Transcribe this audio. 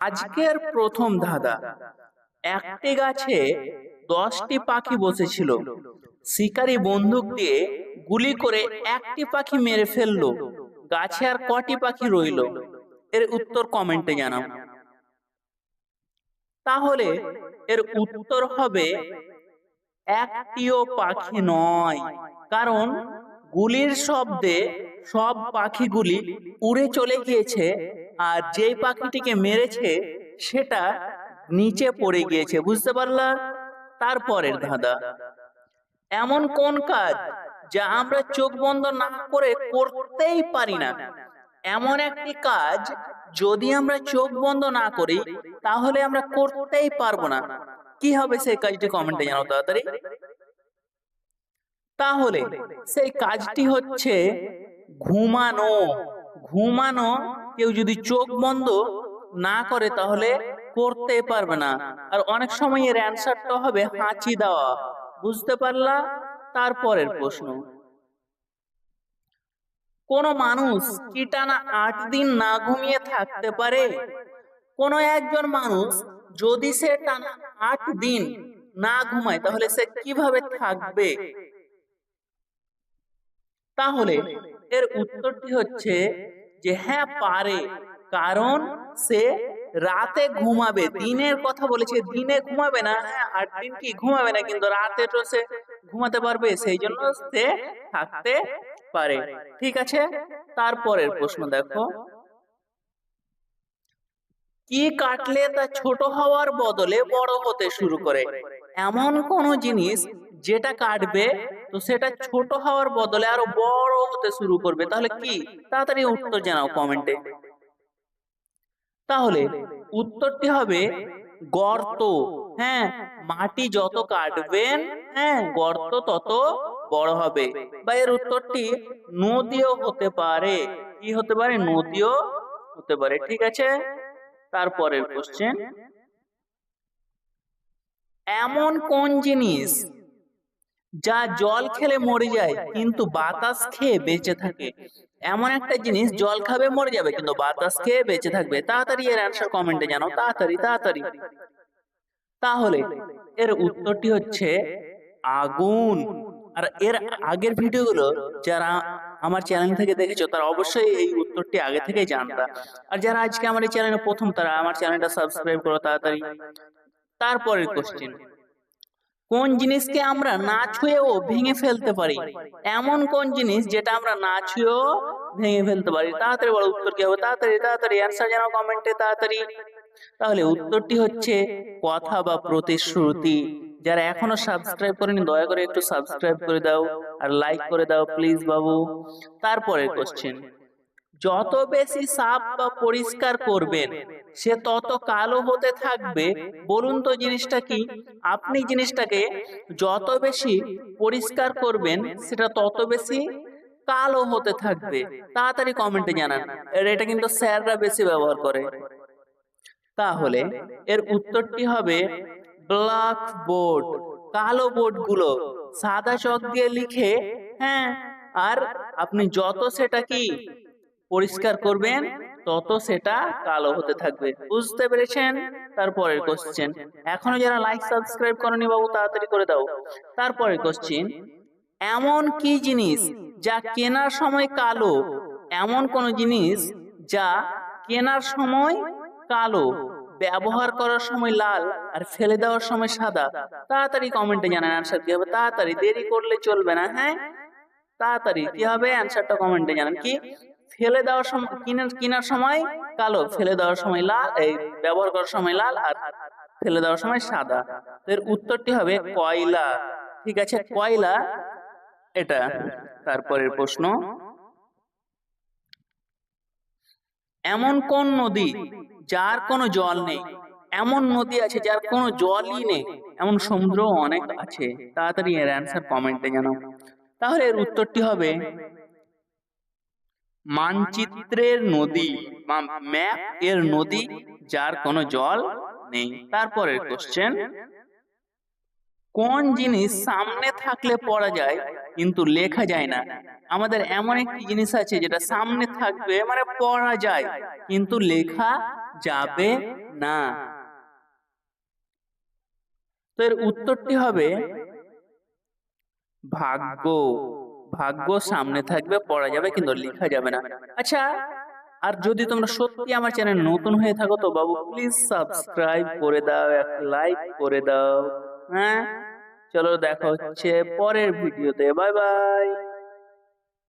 আজকের প্রথম ধাঁধা। একটি গাছে 10টি পাখি বসেছিল। শিকারী বন্দুক দিয়ে গুলি করে একটি পাখি মেরে ফেললো। গাছে আর কটি পাখি রইল? এর উত্তর কমেন্টে জানাও। তাহলে এর উত্তর হবে একটিও পাখি নয়, কারণ গুলির শব্দে সব পাখিগুলি উড়ে চলে গিয়েছে, আর যেই পাখিটিকে মেরেছে সেটা নিচে পড়ে গিয়েছে। বুঝতে পারলা? তারপরের ধাঁধা। এমন কোন কাজ যা আমরা চোখ বন্ধ না করে করতেই পারি না? এমন একটি কাজ যদি আমরা চোখ বন্ধ না করি তাহলে আমরা করতেই পারবো না। কি হবে সেই কাজটি? কমেন্টে জানাও তাড়াতাড়ি। তাহলে সেই কাজটি হচ্ছে ঘুমানো। ঘুমানো কেউ যদি চোখ বন্ধ না করে তাহলে করতে পারবে না। আর অনেক সময় এর অ্যান্সারটা হবে হাঁচি দেওয়া। বুঝতে পারলা? তারপরের প্রশ্ন। কোন মানুষ কি টানা 8 দিন না ঘুমিয়ে থাকতে পারে? কোন একজন মানুষ যদি সে টানা 8 দিন না ঘুমায় তাহলে সে কিভাবে থাকবে? তাহলে এর উত্তরটি হচ্ছে যে হ্যাঁ পারে, কারণ সে রাতে ঘুমাবে। দিনের কথা বলেছে, দিনে ঘুমাবে না। হ্যাঁ 8 দিন কি ঘুমাবে না, কিন্তু রাতে তো সে ঘুমাতে পারবে, সেই জন্য সে থাকতে পারে। ঠিক আছে, তারপরের প্রশ্ন দেখো। কি কাটলে তা ছোট হওয়ার বদলে বড় হতে শুরু করে? এমন কোন জিনিস যেটা কাটবে তো সেটা ছোট হওয়ার বদলে আরো বড় হতে শুরু করবে, তাহলে কি? তাড়াতাড়ি উত্তর জানাও কমেন্টে। তাহলে উত্তরটি হবে গর্ত। হ্যাঁ, মাটি যত কাটবেন, হ্যাঁ, গর্ত তত বড় হবে। বা এর উত্তরটি নদীও হতে পারে। কি হতে পারে? নদীও হতে পারে। ঠিক আছে, তারপরের কোশ্চেন। এমন কোন জিনিস যা জল খেলে মরে যায় কিন্তু বাতাস খেয়ে বেঁচে থাকে? এমন একটা জিনিস জল খাবে মরে যাবে কিন্তু বাতাস খেয়ে বেঁচে থাকবে। তাড়াতাড়ি এর অ্যান্সার কমেন্টে জানাও, তাড়াতাড়ি তাড়াতাড়ি। তাহলে এর উত্তরটি হচ্ছে আগুন। আর এর আগের ভিডিওগুলো যারা আমার চ্যানেল থেকে দেখেছো তারা অবশ্যই এই উত্তরটি আগে থেকেই জানতা। আর যারা আজকে আমার এই চ্যানেলে প্রথম, তারা আমার চ্যানেলটা সাবস্ক্রাইব করো তাড়াতাড়ি। তারপরের কোশ্চেন। কোন জিনিসকে আমরা না ছুঁয়েও ভেঙে ফেলতে পারি? এমন কোন জিনিস যেটা আমরা না ছুঁয়েও ভেঙে ফেলতে পারি? তাড়াতাড়ি বলো উত্তর কি হবে, তাড়াতাড়ি তাড়াতাড়ি অ্যান্সার জানাও কমেন্টে তাড়াতাড়ি। তাহলে উত্তরটি হচ্ছে কথা বা প্রতিশ্রুতি। যারা এখনো সাবস্ক্রাইব করেনি দয়া করে একটু সাবস্ক্রাইব করে দাও আর লাইক করে দাও প্লিজ বাবু। তারপরের কোশ্চেন। যত বেশি সাফ বা পরিষ্কার করবেন সে তত কালো হতে থাকবে। বলুন তো জিনিসটা কি? আপনি জিনিসটাকে যত বেশি পরিষ্কার করবেন সেটা তত বেশি কালো হতে থাকবে। তাড়াতাড়ি কমেন্টে জানান। এটা কিন্তু স্যাররা বেশি ব্যবহার করে। তাহলে এর উত্তরটি হবে ব্ল্যাক বোর্ড। কালো বোর্ড গুলো সাদা চক দিয়ে লিখে, হ্যাঁ, আর আপনি যত সেটা কি পরিষ্কার করবেন তত সেটা কালো হতে থাকবে। বুঝতে পেরেছেন? তারপরের কোশ্চেন। এখনো যারা লাইক সাবস্ক্রাইব করনি বাবু তাড়াতাড়ি করে দাও। তারপরের কোশ্চেন। এমন কি জিনিস যা কেনার সময় কালো? এমন কোন জিনিস যা কেনার সময় কালো, ব্যবহার করার সময় লাল, আর ফেলে দেওয়ার সময় সাদা? তাড়াতাড়ি কমেন্টে জানান অ্যান্সার কি হবে, তাড়াতাড়ি, দেরি করলে চলবে না। হ্যাঁ, তাড়াতাড়ি কি হবে অ্যান্সারটা কমেন্টে জানান। কি? ফেলে দেওয়ার সময়, কেনার সময় কালো, ফেলে দেওয়ার সময় লাল, এই ব্যবহার করার সময় লাল, আর ফেলে দেওয়ার সময় সাদা। এর উত্তরটি হবে কয়লা। ঠিক আছে, কয়লা এটা। তারপরের প্রশ্ন। এমন কোন নদী যার কোনো জল নেই? এমন নদী আছে যার কোনো জলই নেই? এমন সমুদ্র অনেক আছে। তাড়াতাড়ি এর অ্যান্সার কমেন্টে জানাও। তাহলে এর উত্তরটি হবে মানচিত্রের নদী, ম্যাপ এর নদী যার কোনো জল নেই। তারপরের কোশ্চেন। কোন জিনিস সামনে থাকলে পড়া যায় কিন্তু লেখা যায় না? আমাদের এমন একটি জিনিস আছে যেটা সামনে থাকবে মানে পড়া যায় কিন্তু লেখা যাবে না। তো এর উত্তরটি হবে ভাগ্য। ভাগ্য সামনে থাকবে, পড়া যাবে কিন্তু লেখা যাবে না। আচ্ছা, আর যদি তোমরা সত্যি আমার চ্যানেল নতুন হয়ে থাকো তো বাবু প্লিজ সাবস্ক্রাইব করে দাও, একটা লাইক করে দাও। হ্যাঁ, চলো দেখা হচ্ছে পরের ভিডিওতে। Bye bye.